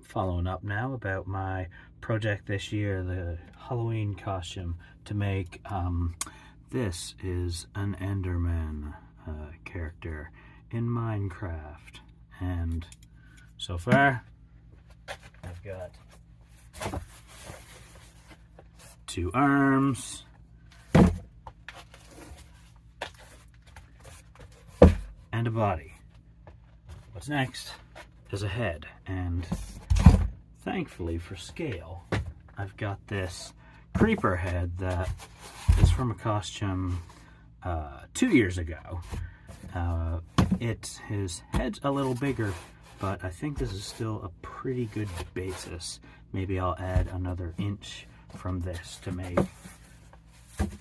following up now about my project this year, the Halloween costume to make. This is an Enderman character in Minecraft, and so far I've got 2 arms, and a body. What's next is a head, and thankfully for scale, I've got this creeper head that is from a costume 2 years ago. His head's a little bigger, but I think this is still a pretty good basis. Maybe I'll add another inch from this to make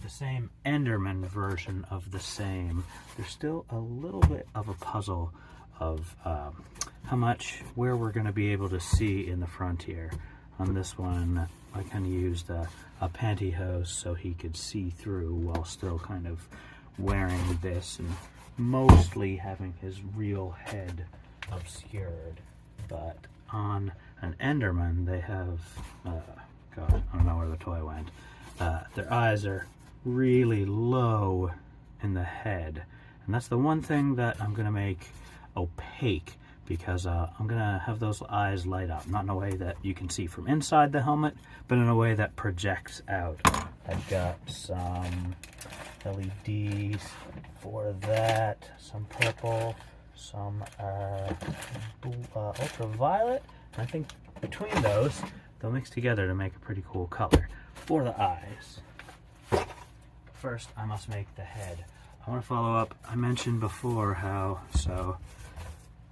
the same Enderman version of the same. There's still a little bit of a puzzle of where we're going to be able to see in the front here. On this one, I kind of used a pantyhose so he could see through while still kind of wearing this and mostly having his real head obscured. But on an Enderman, they have, God, I don't know where the toy went. Their eyes are really low in the head, and that's the one thing that I'm gonna make opaque, because I'm gonna have those eyes light up, not in a way that you can see from inside the helmet, but in a way that projects out. I've got some LEDs for that, some purple, some ultraviolet, and I think between those they'll mix together to make a pretty cool color for the eyes. First, I must make the head. I want to follow up, I mentioned before how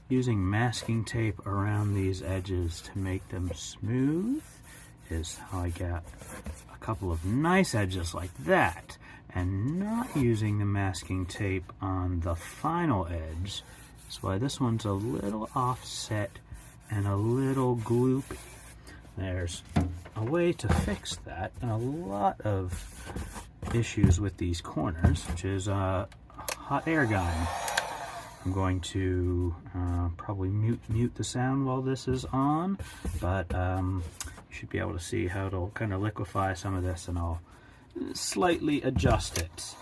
using masking tape around these edges to make them smooth is how I got a couple of nice edges like that, and not using the masking tape on the final edge. That's why this one's a little offset and a little gloopy. There's a way to fix that, and a lot of issues with these corners, which is a hot air gun. I'm going to probably mute the sound while this is on, but you should be able to see how it'll kind of liquefy some of this, and I'll slightly adjust it.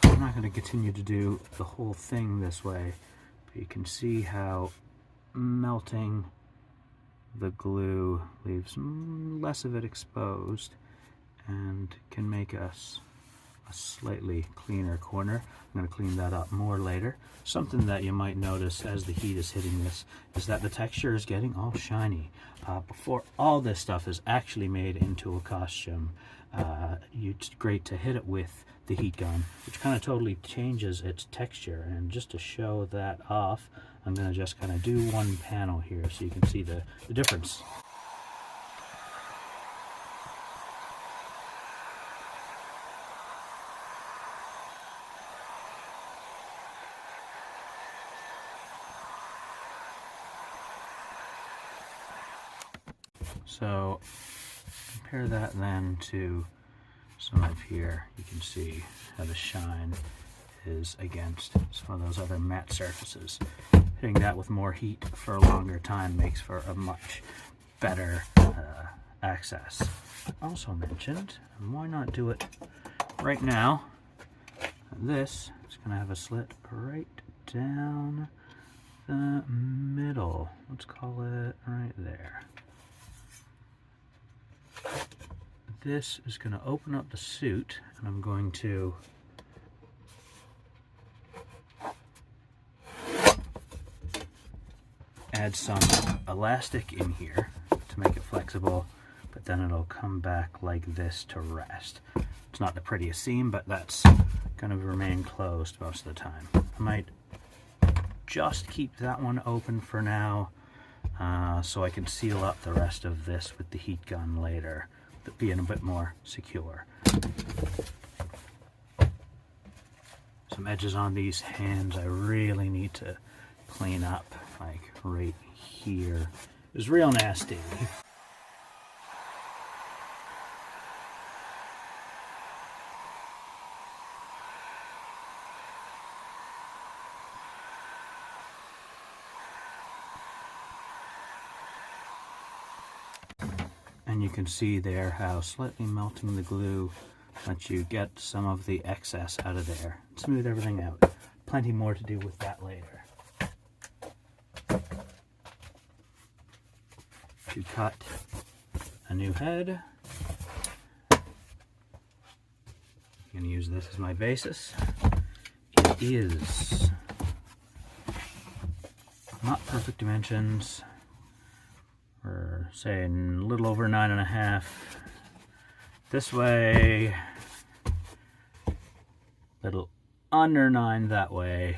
I'm not going to continue to do the whole thing this way, but you can see how melting the glue leaves less of it exposed and can make us a slightly cleaner corner. I'm going to clean that up more later. Something that you might notice as the heat is hitting this is that the texture is getting all shiny. Before all this stuff is actually made into a costume, it's great to hit it with the heat gun, which kind of totally changes its texture. And just to show that off, I'm going to just kind of do one panel here so you can see the difference. So compare that then to some of here. You can see how the shine is against some of those other matte surfaces. Hitting that with more heat for a longer time makes for a much better access. I also mentioned, and why not do it right now, this is going to have a slit right down the middle. Let's call it right there. This is going to open up the suit, and I'm going to add some elastic in here to make it flexible, but then it'll come back like this to rest. It's not the prettiest seam, but that's going to remain closed most of the time. I might just keep that one open for now, so I can seal up the rest of this with the heat gun later, but being a bit more secure. Some edges on these hands I really need to clean up, like right here. It was real nasty. And you can see there how slightly melting the glue lets you get some of the excess out of there. Smooth everything out. Plenty more to do with that later. To cut a new head, I'm going to use this as my basis. It is not perfect dimensions. We're saying a little over 9.5 this way, little under 9 that way,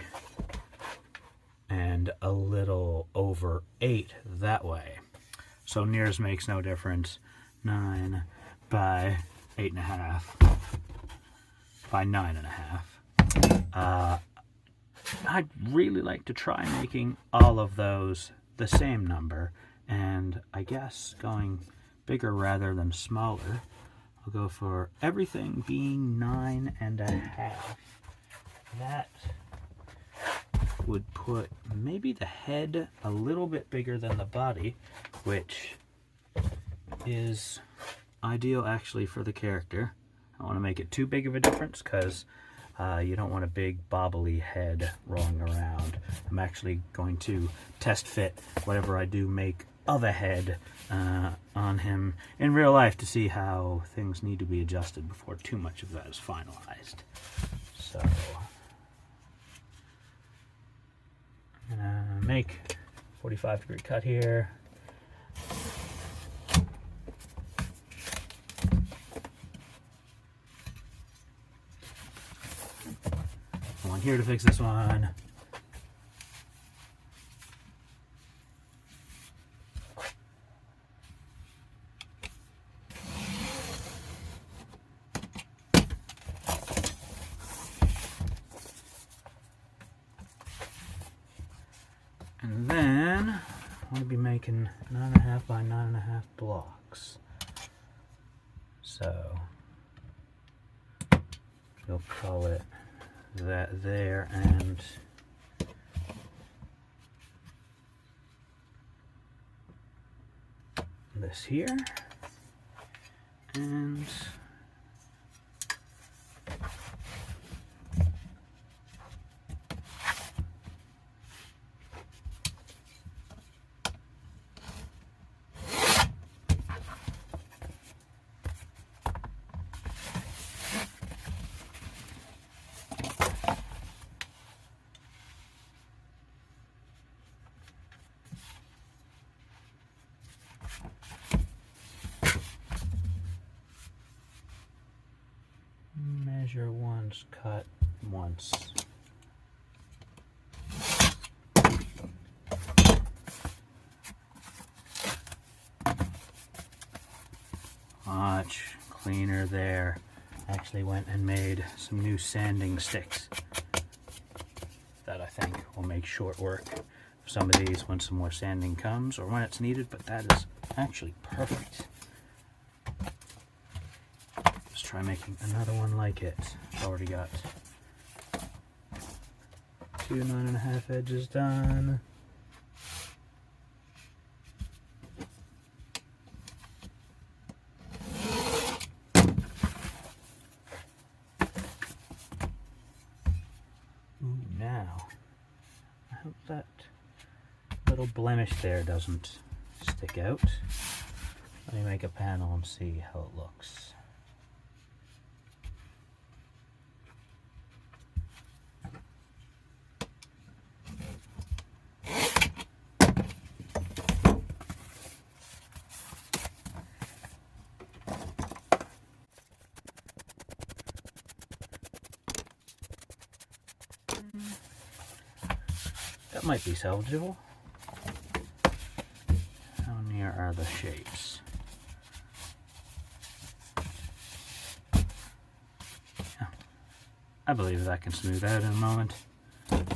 and a little over 8 that way. So nears makes no difference. 9 by 8.5 by 9.5. I'd really like to try making all of those the same number, and I guess going bigger rather than smaller. I'll go for everything being 9.5. That would put maybe the head a little bit bigger than the body, which is ideal actually for the character. I don't want to make it too big of a difference because you don't want a big bobbly head rolling around. I'm actually going to test fit whatever I do make of a head on him in real life to see how things need to be adjusted before too much of that is finalized. So I'm gonna make 45-degree cut here. One here to fix this one. And then I'm going to be making 9.5 by 9.5 blocks. So you'll call it that there, and this here, and measure once, cut once. Much cleaner there. Actually went and made some new sanding sticks that I think will make short work of some of these when some more sanding comes or when it's needed, but that is actually perfect. Let's try making another one like it. I've already got 2 9.5 edges done. Now, I hope that little blemish there doesn't stick out. Let me make a panel and see how it looks. That might be salvageable. How near are the shapes? Yeah, I believe that can smooth out in a moment. But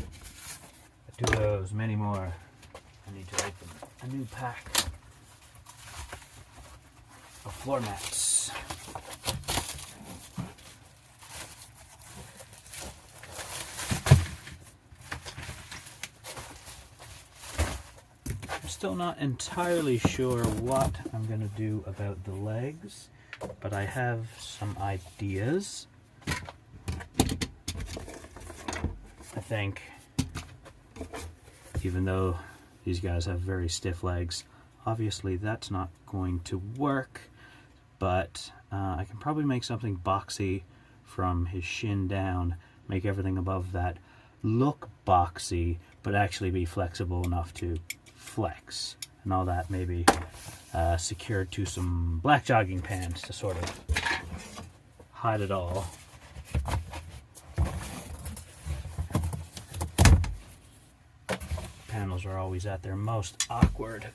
do those many more. I need to open a new pack of floor mats. still not entirely sure what I'm going to do about the legs, but I have some ideas. I think, even though these guys have very stiff legs, obviously that's not going to work, but I can probably make something boxy from his shin down, make everything above that look boxy, but actually be flexible enough to flex. And all that maybe secured to some black jogging pants to sort of hide it all. Panels are always at their most awkward.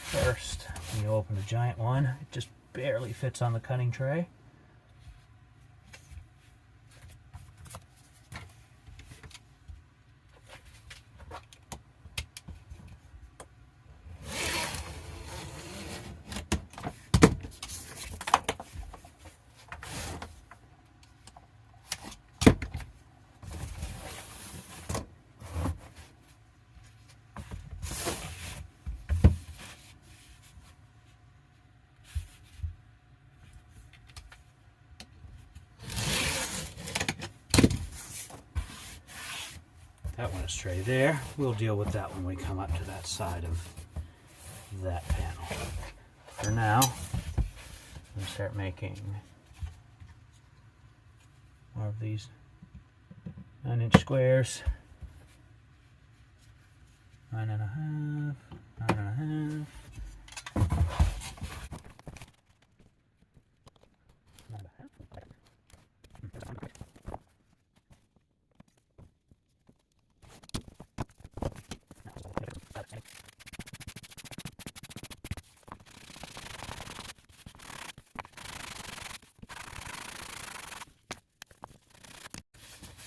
First, when you open a giant one, it just barely fits on the cutting tray. That one is straight there. We'll deal with that when we come up to that side of that panel. For now, I'm going to start making more of these 9-inch squares. 9.5, 9.5.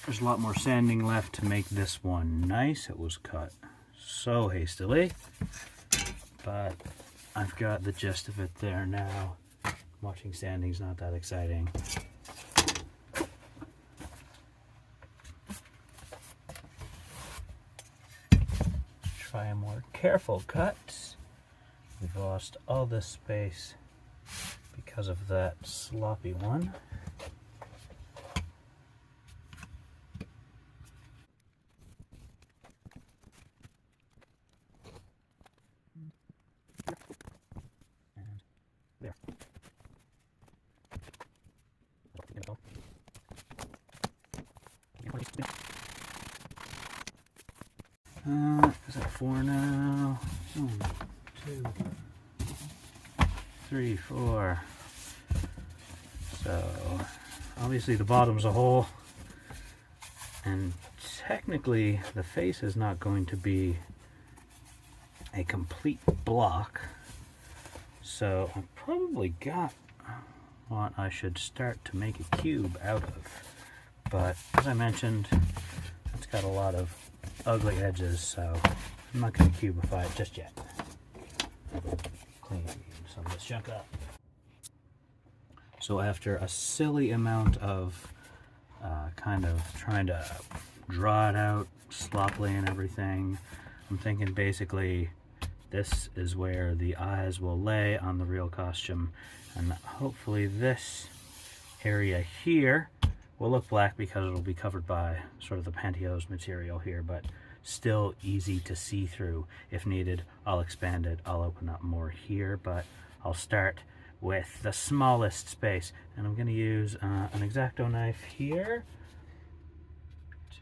There's a lot more sanding left to make this one nice. It was cut so hastily, but I've got the gist of it there now. Watching sanding's not that exciting. Try a more careful cut. We've lost all this space because of that sloppy one. There. Is that 4 now? 1, 2, 3, 4. So, obviously the bottom's a hole, and technically the face is not going to be a complete block. So I've probably got what I should start to make a cube out of. But as I mentioned, it's got a lot of ugly edges, so I'm not going to cubify it just yet. Clean some of this junk up. So after a silly amount of kind of trying to draw it out sloppily and everything, I'm thinking basically this is where the eyes will lay on the real costume, and hopefully this area here will look black because it'll be covered by sort of the pantyhose material here, but still easy to see through. If needed, I'll expand it, I'll open up more here, but I'll start with the smallest space, and I'm going to use an X-Acto knife here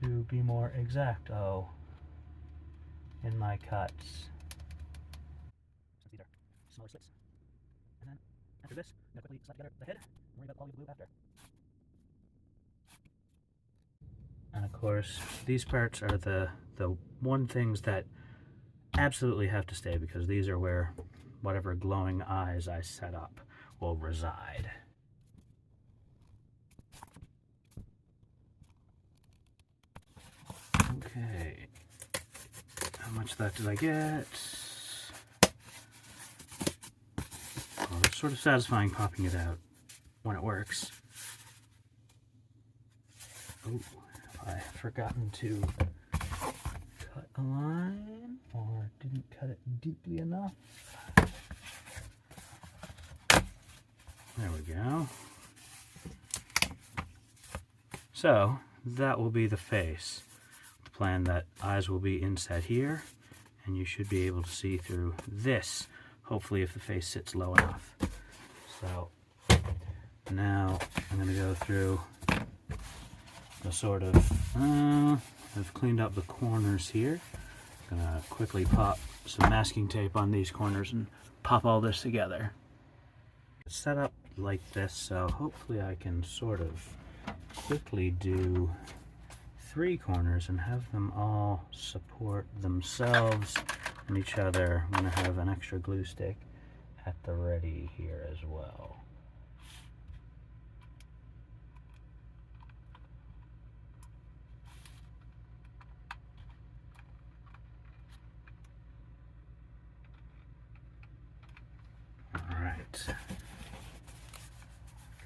to be more exacto in my cuts. These are smaller slits. And then after this, I'm going to quickly slap together the head and worry about all the glue after. And of course, these parts are the one things that absolutely have to stay, because these are where whatever glowing eyes I set up will reside. Okay, how much of that did I get? Well, it's sort of satisfying popping it out when it works. Oh, have I forgotten to cut a line or didn't cut it deeply enough. There we go. So that will be the face. The plan that eyes will be inset here, and you should be able to see through this, hopefully if the face sits low enough. So now I'm going to go through the sort of, I've cleaned up the corners here. I'm going to quickly pop some masking tape on these corners and pop all this together. It's set up like this, so hopefully I can sort of quickly do 3 corners and have them all support themselves and each other. I'm going to have an extra glue stick at the ready here as well. Alright.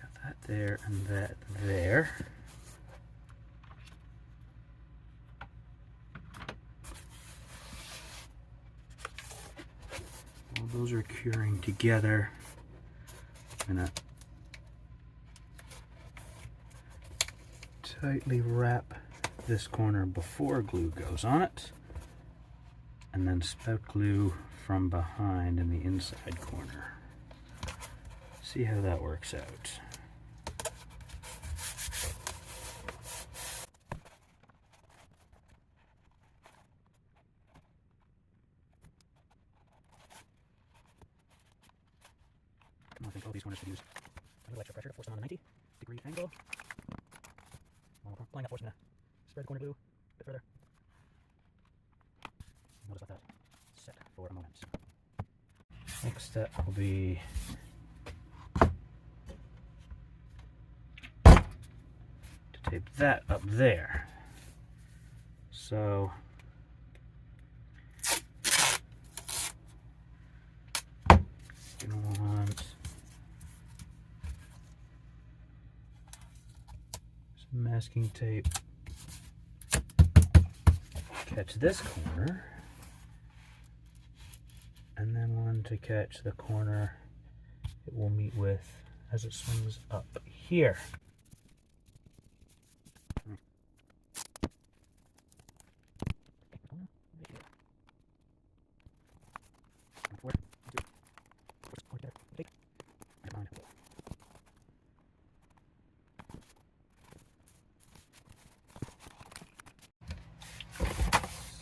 Got that there and that there. While those are curing together, I'm going to tightly wrap this corner before glue goes on it, and then spout glue from behind in the inside corner. See how that works out. I think all these corners should use a little extra pressure to force them on a 90-degree angle. While applying that force, I'm going to spread the corner glue a bit further. Notice let that set for a moment. Next step will be to tape that up there. So you want some masking tape, catch this corner, and then one to catch the corner it will meet with as it swings up here.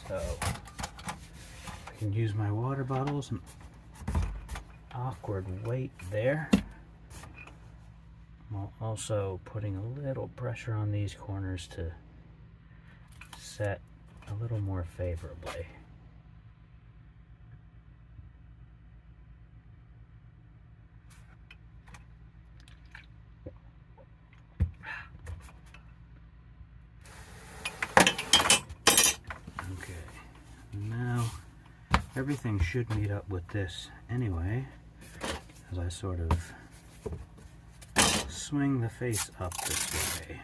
So I can use my water bottles and awkward weight there, while also putting a little pressure on these corners to set a little more favorably. Everything should meet up with this anyway, as I sort of swing the face up this way.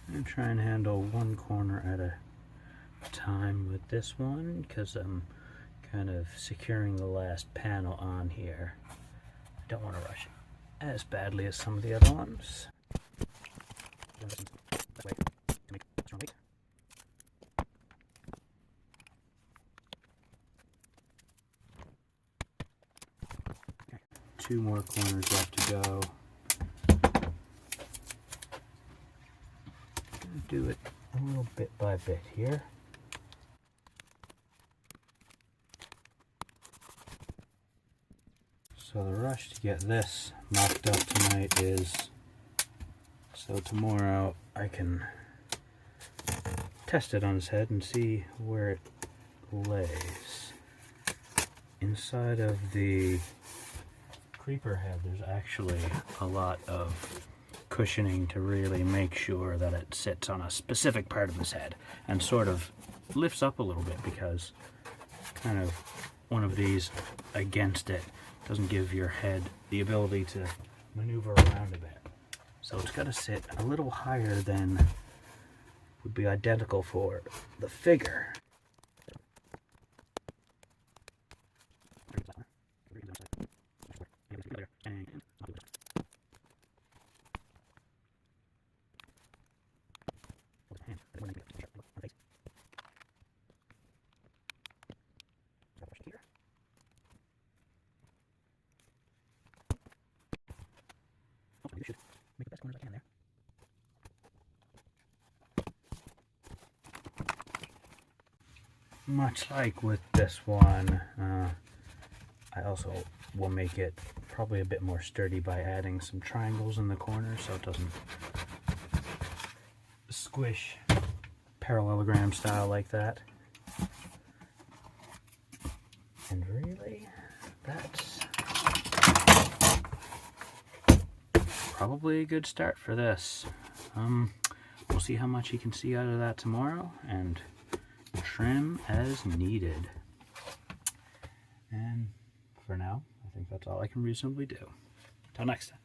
I'm trying to handle one corner at a time with this one, because I'm kind of securing the last panel on here. I don't want to rush it as badly as some of the other ones. Okay. 2 more corners left to go. Do it a little bit by bit here. So the rush to get this mocked up tonight is so tomorrow I can test it on its head and see where it lays. Inside of the creeper head there's actually a lot of cushioning to really make sure that it sits on a specific part of this head and sort of lifts up a little bit, because kind of one of these against it doesn't give your head the ability to maneuver around a bit. So it's got to sit a little higher than would be identical for the figure. You should make the best corners I can there. Much like with this one, I also will make it probably a bit more sturdy by adding some triangles in the corners so it doesn't squish parallelogram style like that. And really, that's probably a good start for this. We'll see how much you can see out of that tomorrow and trim as needed. And for now, I think that's all I can reasonably do. Till next time.